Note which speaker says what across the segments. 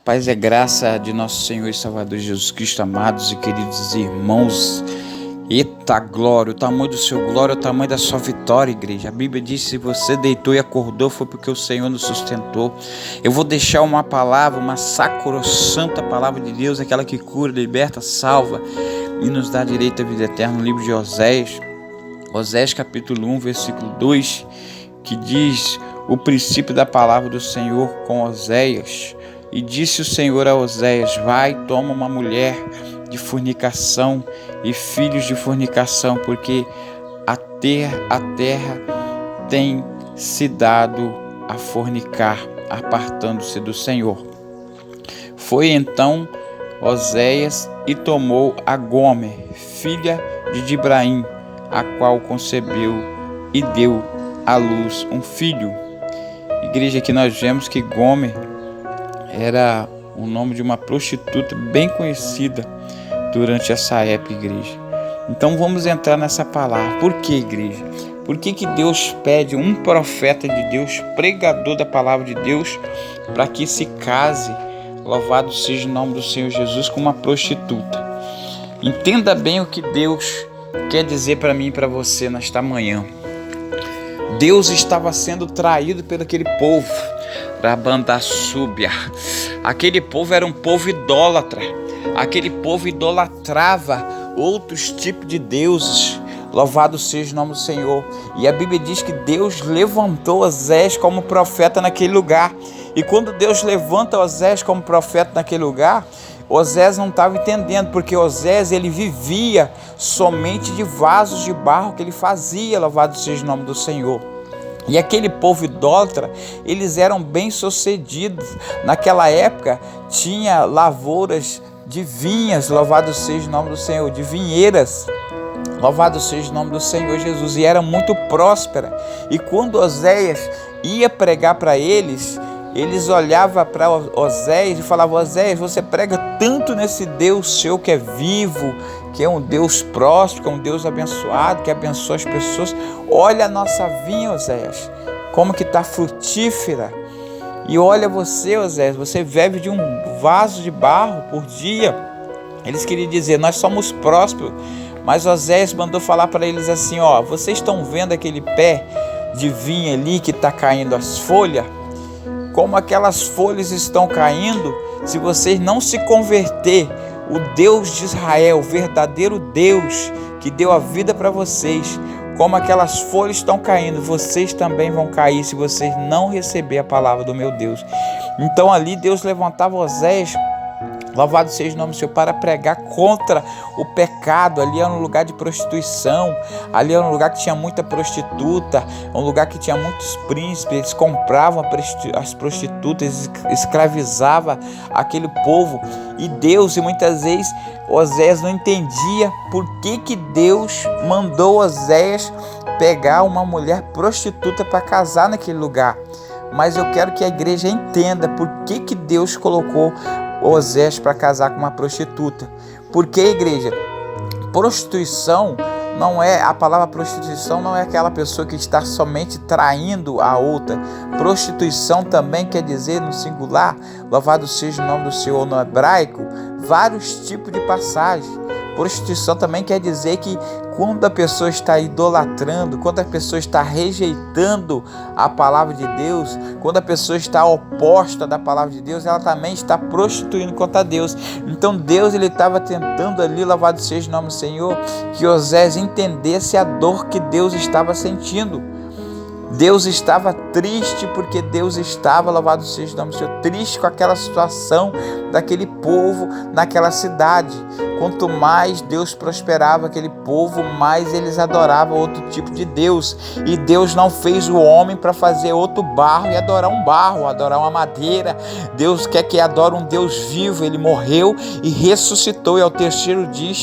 Speaker 1: Paz e graça de nosso Senhor e Salvador Jesus Cristo, amados e queridos irmãos. Eita glória, o tamanho do seu glória, o tamanho da sua vitória, igreja. A Bíblia diz: se você deitou e acordou, foi porque o Senhor nos sustentou. Eu vou deixar uma palavra, uma sacrossanta palavra de Deus, aquela que cura, liberta, salva e nos dá direito à vida eterna. No livro de Oséias capítulo 1, versículo 2, que diz o princípio da palavra do Senhor com Oséias. E disse o Senhor a Oséias: vai, toma uma mulher de fornicação e filhos de fornicação, porque a terra tem se dado a fornicar, apartando-se do Senhor. Foi então Oséias e tomou a Gomer, filha de Dibraim, a qual concebeu e deu à luz um filho. Igreja, aqui nós vemos que Gomer era o nome de uma prostituta bem conhecida durante essa época, igreja. Então vamos entrar nessa palavra. Por que, igreja? Por que Deus pede um profeta de Deus, pregador da palavra de Deus, para que se case, louvado seja o nome do Senhor Jesus, com uma prostituta? Entenda bem o que Deus quer dizer para mim e para você nesta manhã. Deus estava sendo traído por aquele povo, Rabandassúbia. Aquele povo era um povo idólatra. Aquele povo idolatrava outros tipos de deuses. Louvado seja o nome do Senhor. E a Bíblia diz que Deus levantou Oséias como profeta naquele lugar. E quando Deus levanta Oséias como profeta naquele lugar, Oséias não estava entendendo, porque Oséias ele vivia somente de vasos de barro que ele fazia. Louvado seja o nome do Senhor. E aquele povo idólatra, eles eram bem-sucedidos. Naquela época tinha lavouras de vinhas, louvado seja o nome do Senhor, de vinheiras, louvado seja o nome do Senhor Jesus, e era muito próspera. E quando Oséias ia pregar para eles olhavam para Oséias e falavam: Oséias, você prega tanto nesse Deus seu que é vivo, que é um Deus próspero, que é um Deus abençoado, que abençoa as pessoas. Olha a nossa vinha, Oséias, como que está frutífera. E olha você, Oséias, você bebe de um vaso de barro por dia. Eles queriam dizer: nós somos prósperos. Mas Oséias mandou falar para eles assim: ó, vocês estão vendo aquele pé de vinha ali que está caindo as folhas? Como aquelas folhas estão caindo, se vocês não se converter, o Deus de Israel, o verdadeiro Deus que deu a vida para vocês, como aquelas folhas estão caindo, vocês também vão cair se vocês não receber a palavra do meu Deus. Então ali Deus levantava Oséias, louvado seja o nome do Senhor, para pregar contra o pecado. Ali era um lugar de prostituição, ali era um lugar que tinha muita prostituta, um lugar que tinha muitos príncipes. Eles compravam as prostitutas, escravizavam aquele povo. E Deus, e muitas vezes Oséias não entendia por que Deus mandou Oséias pegar uma mulher prostituta para casar naquele lugar. Mas eu quero que a igreja entenda por que Deus colocou Oséias para casar com uma prostituta. Porque, igreja, prostituição não é, a palavra prostituição não é aquela pessoa que está somente traindo a outra. Prostituição também quer dizer, no singular, louvado seja o nome do Senhor, no hebraico, vários tipos de passagem. Prostituição também quer dizer que quando a pessoa está idolatrando, quando a pessoa está rejeitando a palavra de Deus, quando a pessoa está oposta da palavra de Deus, ela também está prostituindo contra Deus. Então Deus ele estava tentando ali, louvado seja o nome do Senhor, que Oséias entendesse a dor que Deus estava sentindo. Deus estava triste porque Deus estava, louvado seja o nome do Senhor, triste com aquela situação daquele povo naquela cidade. Quanto mais Deus prosperava aquele povo, mais eles adoravam outro tipo de Deus. E Deus não fez o homem para fazer outro barro e adorar um barro, adorar uma madeira. Deus quer que adore um Deus vivo. Ele morreu e ressuscitou, e ao terceiro dia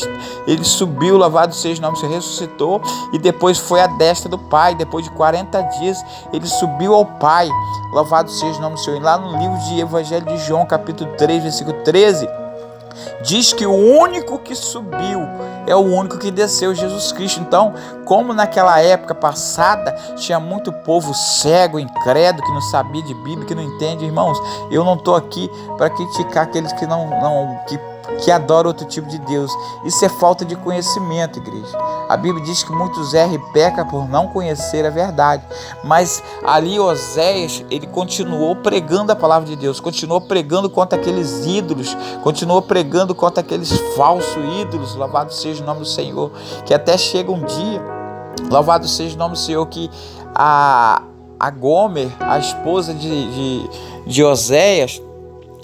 Speaker 1: ele subiu, louvado seja o nome do Senhor, ressuscitou, e depois foi à destra do Pai. Depois de 40 dias ele subiu ao Pai, louvado seja o nome do Senhor. E lá no livro de Evangelho de João, capítulo 3, versículo 13, Diz que o único que subiu é o único que desceu, Jesus Cristo. Então, como naquela época passada tinha muito povo cego, incrédulo, que não sabia de Bíblia, que não entende, irmãos, eu não estou aqui para criticar aqueles que adoram outro tipo de Deus. Isso é falta de conhecimento, igreja. A Bíblia diz que muitos erram e pecam por não conhecer a verdade. Mas ali Oséias, ele continuou pregando a palavra de Deus, continuou pregando contra aqueles ídolos, continuou pregando contra aqueles falsos ídolos. Louvado seja o nome do Senhor. Que até chega um dia, louvado seja o nome do Senhor, que a Gomer, a esposa de Oséias,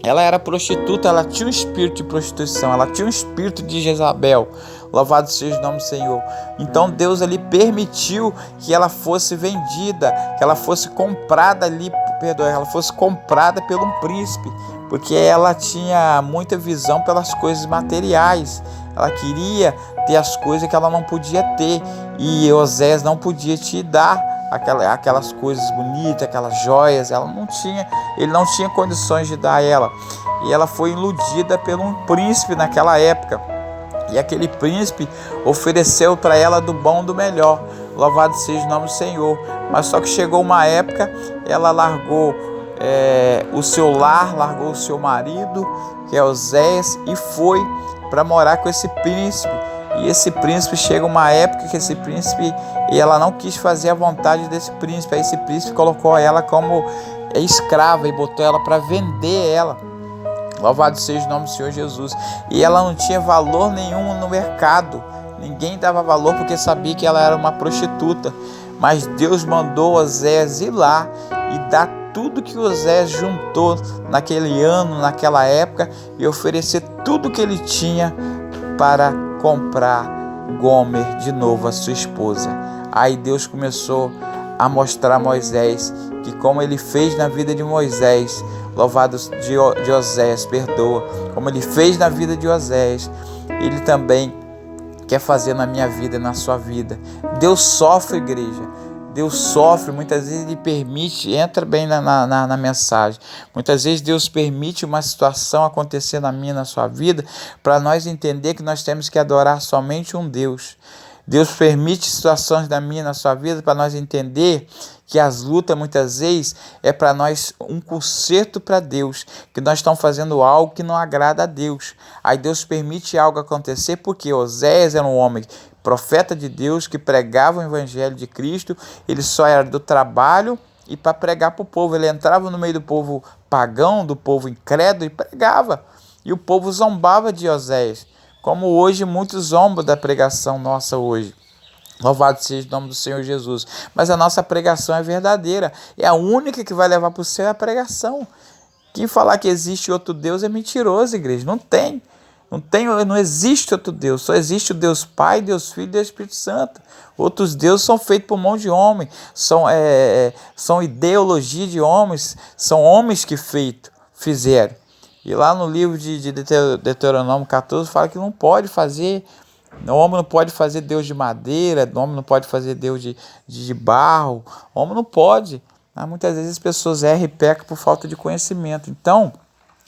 Speaker 1: ela era prostituta, ela tinha um espírito de prostituição, ela tinha um espírito de Jezabel. Louvado seja o nome do Senhor. Então Deus ali permitiu que ela fosse vendida, que ela fosse comprada ali, ela fosse comprada por um príncipe, porque ela tinha muita visão pelas coisas materiais. Ela queria ter as coisas que ela não podia ter, e Oséias não podia te dar aquelas coisas bonitas, aquelas joias. Ele não tinha condições de dar a ela, e ela foi iludida por um príncipe naquela época, e aquele príncipe ofereceu para ela do bom do melhor. Louvado seja o nome do Senhor. Mas só que chegou uma época, ela largou o seu lar, largou o seu marido, que é Oséias, e foi para morar com esse príncipe. E esse príncipe, chega uma época que esse príncipe, e ela não quis fazer a vontade desse príncipe. Aí esse príncipe colocou ela como escrava e botou ela para vender ela. Louvado seja o nome do Senhor Jesus. E ela não tinha valor nenhum no mercado. Ninguém dava valor porque sabia que ela era uma prostituta. Mas Deus mandou Oséias ir lá e dar tudo que Oséias juntou naquele ano, naquela época, e oferecer tudo que ele tinha para comprar Gomer de novo, a sua esposa. Aí Deus começou a mostrar a Moisés que, como ele fez na vida de Moisés, louvado de Oséias, como ele fez na vida de Oséias, ele também quer fazer na minha vida e na sua vida. Deus sofre, igreja. Deus sofre, muitas vezes Ele permite, entra bem na mensagem, muitas vezes Deus permite uma situação acontecer na minha e na sua vida, para nós entender que nós temos que adorar somente um Deus. Deus permite situações na minha e na sua vida para nós entender que as lutas muitas vezes é para nós um conserto para Deus, que nós estamos fazendo algo que não agrada a Deus. Aí Deus permite algo acontecer porque Oséias era um homem profeta de Deus que pregava o evangelho de Cristo. Ele só era do trabalho e para pregar para o povo. Ele entrava no meio do povo pagão, do povo incrédulo, e pregava. E o povo zombava de Oséias, como hoje muitos zombam da pregação nossa hoje. Louvado seja o nome do Senhor Jesus. Mas a nossa pregação é verdadeira. É a única que vai levar para o céu, é a pregação. Quem falar que existe outro Deus é mentiroso, igreja. Não tem. Não existe outro Deus. Só existe o Deus Pai, Deus Filho e Deus Espírito Santo. Outros deuses são feitos por mão de homem. São ideologia de homens. São homens que fizeram. E lá no livro de Deuteronômio 14 fala que não pode fazer. O homem não pode fazer Deus de madeira, o homem não pode fazer Deus de barro, o homem não pode. Mas muitas vezes as pessoas erram e pecam por falta de conhecimento. Então,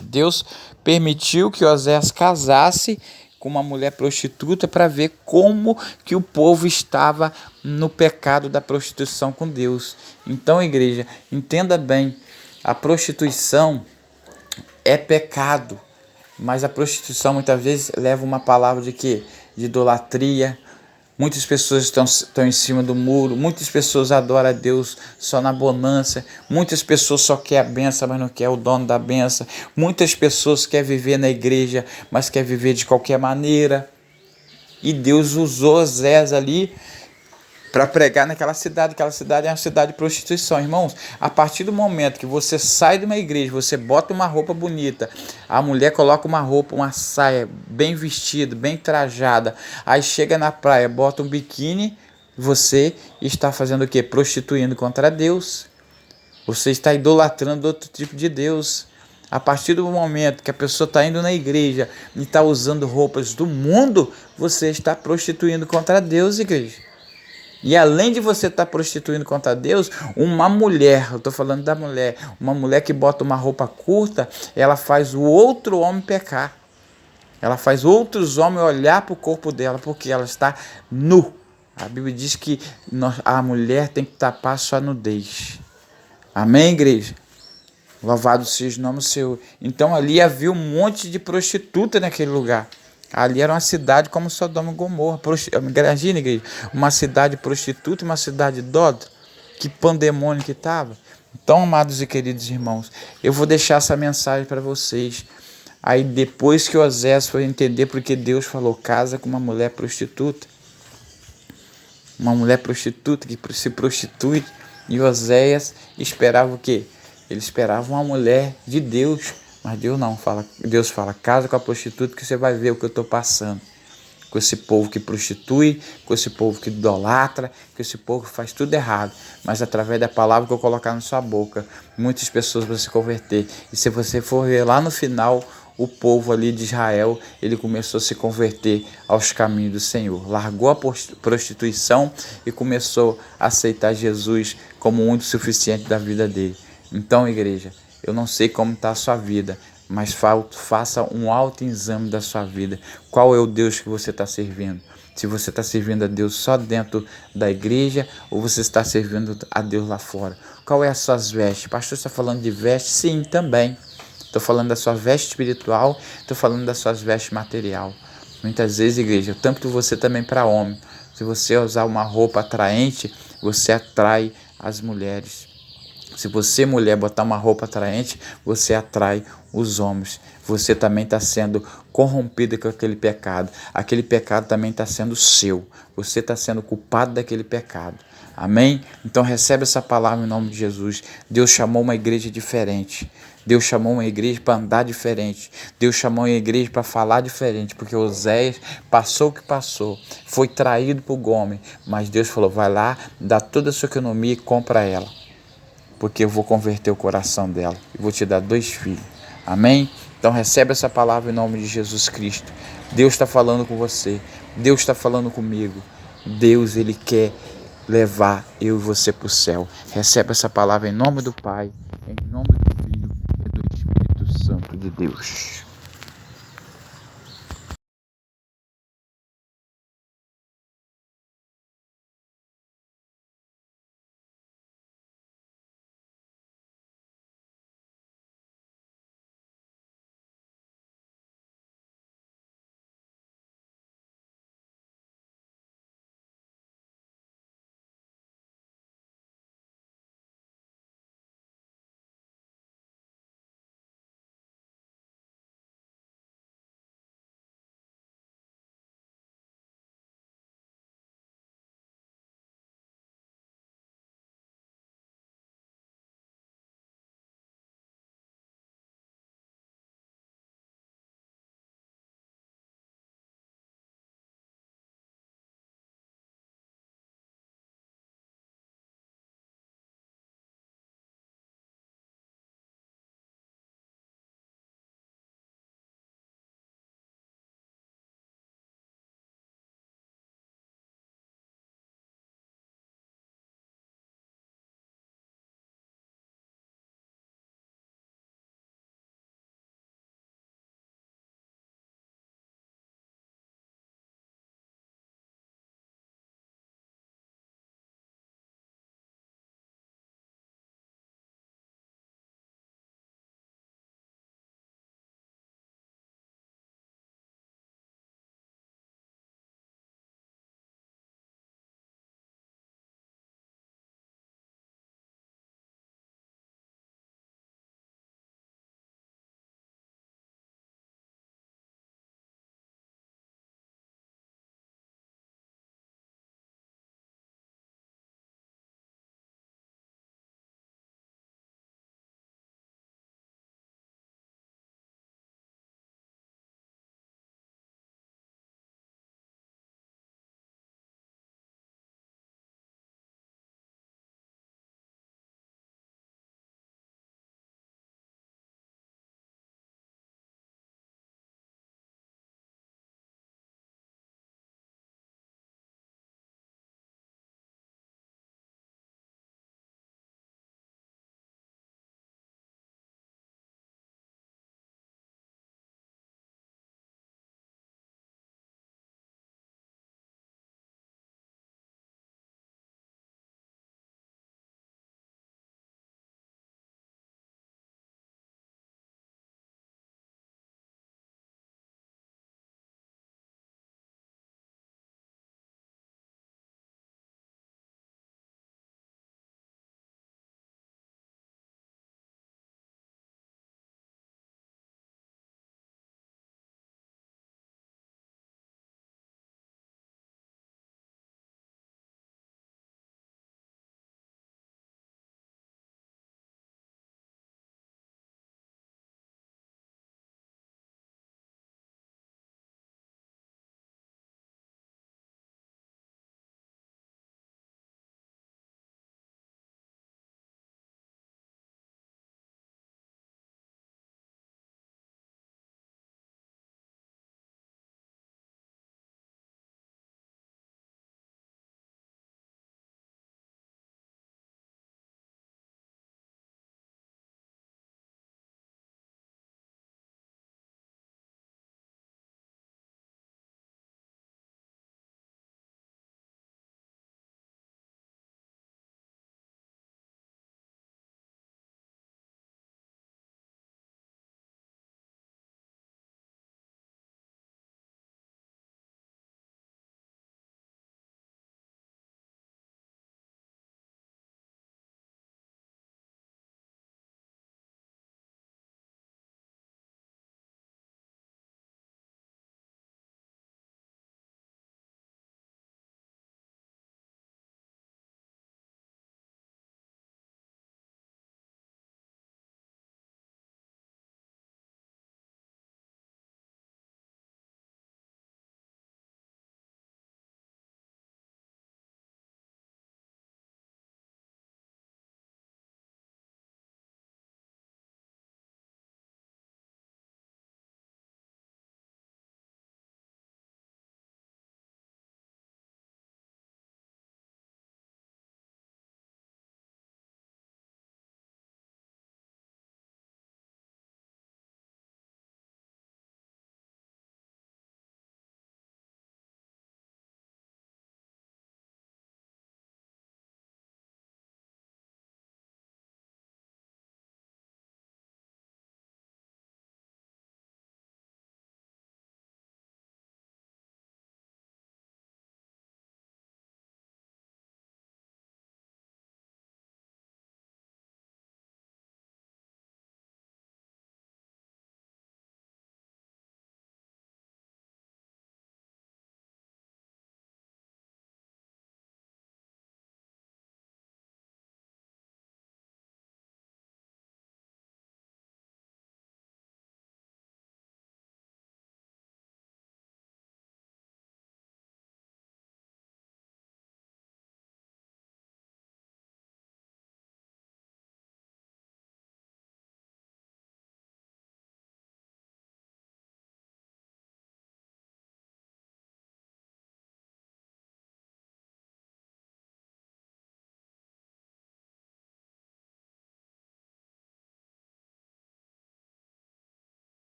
Speaker 1: Deus permitiu que Oséias casasse com uma mulher prostituta para ver como que o povo estava no pecado da prostituição com Deus. Então, igreja, entenda bem, a prostituição é pecado, mas a prostituição muitas vezes leva uma palavra de quê? De idolatria. Muitas pessoas estão em cima do muro, muitas pessoas adoram a Deus só na bonança, muitas pessoas só querem a benção, mas não querem o dono da benção, muitas pessoas querem viver na igreja, mas querem viver de qualquer maneira. E Deus usou Oséias ali para pregar naquela cidade. Aquela cidade é uma cidade de prostituição, irmãos. A partir do momento que você sai de uma igreja, você bota uma roupa bonita, a mulher coloca uma roupa, uma saia bem vestida, bem trajada, aí chega na praia, bota um biquíni, você está fazendo o quê? Prostituindo contra Deus. Você está idolatrando outro tipo de Deus. A partir do momento que a pessoa está indo na igreja e está usando roupas do mundo, você está prostituindo contra Deus, igreja. E além de você estar prostituindo contra Deus, uma mulher, eu estou falando da mulher, uma mulher que bota uma roupa curta, ela faz o outro homem pecar. Ela faz outros homens olhar para o corpo dela, porque ela está nu. A Bíblia diz que a mulher tem que tapar sua nudez. Amém, igreja? Louvado seja o nome do Senhor. Então ali havia um monte de prostituta naquele lugar. Ali era uma cidade como Sodoma e Gomorra. Imagina, igreja, uma cidade prostituta, uma cidade idólatra. Que pandemônio que estava. Então, amados e queridos irmãos, eu vou deixar essa mensagem para vocês. Aí depois que Oséias foi entender porque Deus falou, casa com uma mulher prostituta. Uma mulher prostituta que se prostitui. E Oséias esperava o quê? Ele esperava uma mulher de Deus. Mas Deus não fala. Deus fala, casa com a prostituta que você vai ver o que eu estou passando. Com esse povo que prostitui, com esse povo que idolatra, com esse povo que faz tudo errado. Mas através da palavra que eu colocar na sua boca, muitas pessoas vão se converter. E se você for ver lá no final, o povo ali de Israel, ele começou a se converter aos caminhos do Senhor. Largou a prostituição e começou a aceitar Jesus como o único suficiente da vida dele. Então, igreja, eu não sei como está a sua vida, mas faça um autoexame da sua vida. Qual é o Deus que você está servindo? Se você está servindo a Deus só dentro da igreja ou você está servindo a Deus lá fora? Qual é as suas vestes? Pastor, está falando de vestes? Sim, também. Estou falando da sua veste espiritual, estou falando das suas vestes material. Muitas vezes, igreja, tanto você também para homem. Se você usar uma roupa atraente, você atrai as mulheres. Se você, mulher, botar uma roupa atraente, você atrai os homens. Você também está sendo corrompido com aquele pecado. Aquele pecado também está sendo seu. Você está sendo culpado daquele pecado. Amém? Então recebe essa palavra em nome de Jesus. Deus chamou uma igreja diferente. Deus chamou uma igreja para andar diferente. Deus chamou uma igreja para falar diferente. Porque Oséias passou o que passou. Foi traído por homem. Mas Deus falou, vai lá, dá toda a sua economia e compra ela. Porque eu vou converter o coração dela e vou te dar 2 filhos. Amém? Então recebe essa palavra em nome de Jesus Cristo. Deus está falando com você. Deus está falando comigo. Deus, Ele quer levar eu e você para o céu. Recebe essa palavra em nome do Pai, em nome do Filho e do Espírito Santo de Deus.